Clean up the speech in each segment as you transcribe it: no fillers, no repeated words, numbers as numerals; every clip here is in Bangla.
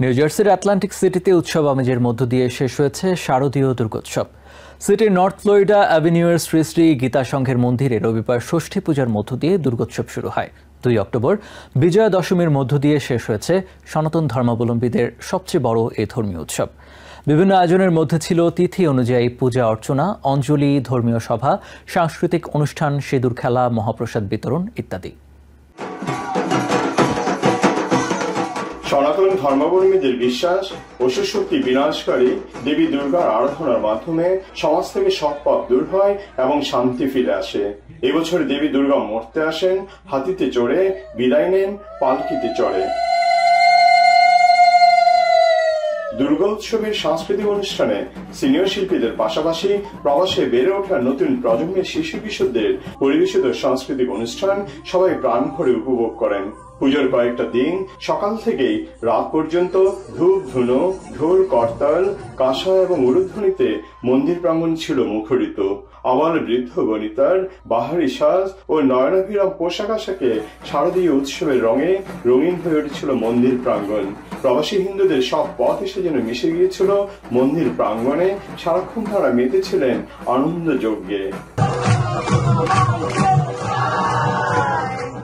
নিউ জার্সির আটলান্টিক সিটিতে উৎসব আমেজের মধ্য দিয়ে শেষ হয়েছে শারদীয় দুর্গোৎসব। সিটির নর্থ ফ্লোরিডা অ্যাভিনিউয়ের শ্রী শ্রী গীতা সংঘের মন্দিরে রবিবার ষষ্ঠী পূজার মধ্য দিয়ে দুর্গোৎসব শুরু হয়। 2 অক্টোবর বিজয়া দশমীর মধ্য দিয়ে শেষ হয়েছে সনাতন ধর্মাবলম্বীদের সবচেয়ে বড় এই ধর্মীয় উৎসব। বিভিন্ন আয়োজনের মধ্যে ছিল তিথি অনুযায়ী পূজা অর্চনা, অঞ্জলি, ধর্মীয় সভা, সাংস্কৃতিক অনুষ্ঠান, সিঁদুর খেলা, মহাপ্রসাদ বিতরণ ইত্যাদি। সনাতন ধর্মাবলম্বীদের বিশ্বাস অসুরশক্তি বিনাশকারী দেবী দুর্গার আরাধনার মাধ্যমে সমাজ থেকে সব পাপ দূর হয় এবং শান্তি ফিরে আসে। এবছর দেবী দুর্গা মর্তে আসেন, হাতিতে চড়ে বিদায় নেন পালকিতে চড়ে। দুর্গা উৎসবের সাংস্কৃতিক অনুষ্ঠানে সিনিয়র শিল্পীদের পাশাপাশি প্রবাসে বেড়ে ওঠা নতুন প্রজন্মের শিশু কিশোরদের পরিবেশিত সাংস্কৃতিক অনুষ্ঠান সবাই প্রাণ ভরে উপভোগ করেন। পুজোর কয়েকটা দিন সকাল থেকেই রাত পর্যন্ত ধূপ ধুনো, ঢোল, করতাল, কাঁসা এবং উলুধ্বনিতে মন্দির প্রাঙ্গণ ছিল মুখরিত। আবার বৃদ্ধ বনিতার বাহারি সাজ ও নয়নাভিরাম পোশাক আশাকে শারদীয় উৎসবের রঙে রঙিন হয়ে উঠেছিল মন্দির প্রাঙ্গণ। প্রবাসী হিন্দুদের সব পথ এসে যেন মিশে গিয়েছিল মন্দির প্রাঙ্গণে। সারাক্ষণ তারা মেতেছিলেন আনন্দ যজ্ঞে।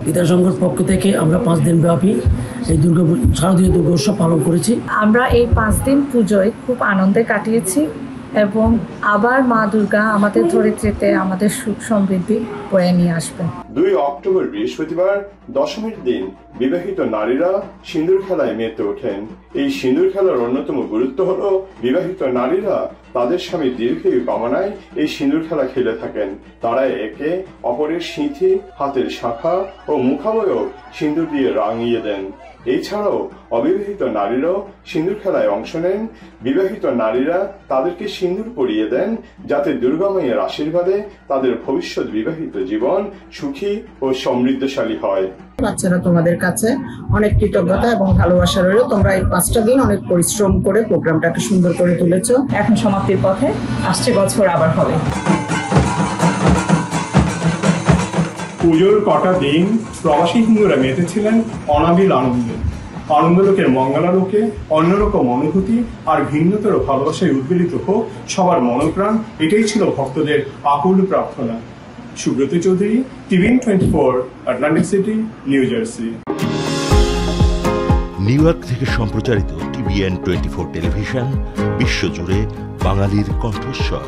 গীতা সংঘের পক্ষ থেকে আমরা 5 দিন ব্যাপী এই শারদীয় দুর্গোৎসব পালন করেছি। আমরা এই 5 দিন পুজোয় খুব আনন্দে কাটিয়েছি এবং আবার মা দুর্গা আমাদের ধরিত্রীতে আমাদের সুখ সমৃদ্ধি বয়ে নিয়ে আসবেন। 2 অক্টোবর বৃহস্পতিবার দশমীর দিন বিবাহিত নারীরা সিঁদুর খেলায় মেতে ওঠেন। এই সিঁদুর খেলার অন্যতম গুরুত্ব হলো বিবাহিত নারীরা তাদের স্বামী দীর্ঘায়ু কামনায় এই সিঁদুর খেলা খেলে থাকেন। তারা একে অপরের সিঁথি, হাতের শাখা ও মুখাবয়ব সিঁদুর দিয়ে রাঙিয়ে দেন। এছাড়াও অবিবাহিত নারীরাও সিঁদুর খেলায় অংশ নেন। বিবাহিত নারীরা তাদেরকে সিঁদুর পরিয়ে দেন যাতে দুর্গা মায়ের আশীর্বাদে তাদের ভবিষ্যৎ বিবাহিত জীবন সুখী ও সমৃদ্ধশালী হয়। বাচ্চারা তোমাদের কাছে অনেক কৃতজ্ঞতা এবং ভালোবাসা রইল। তোমরা এই 5টা দিন অনেক পরিশ্রম করে প্রোগ্রামটাকে সুন্দর করে তুলেছো। এখন সমাপ্তির পথে, আসছে বছর আবার হবে। পুজোর কটা দিন প্রবাসী হিন্দুরা মেতেছিলেন অনাবিল আনন্দে। আনন্দলোকের মঙ্গলালোকে অন্যরকম অনুভূতি আর ভিন্নতর ভালোবাসায় উদ্বেলিত হোক সবার মনোপ্রাণ, এটাই ছিল ভক্তদের আকুল প্রার্থনা। Subrata Chowdhury, TVN 24, Atlantic city, new jersey. New York থেকে সম্প্রচারিত টিভিএন 24 টেলিভিশন বিশ্বজুড়ে বাঙালির কণ্ঠস্বর।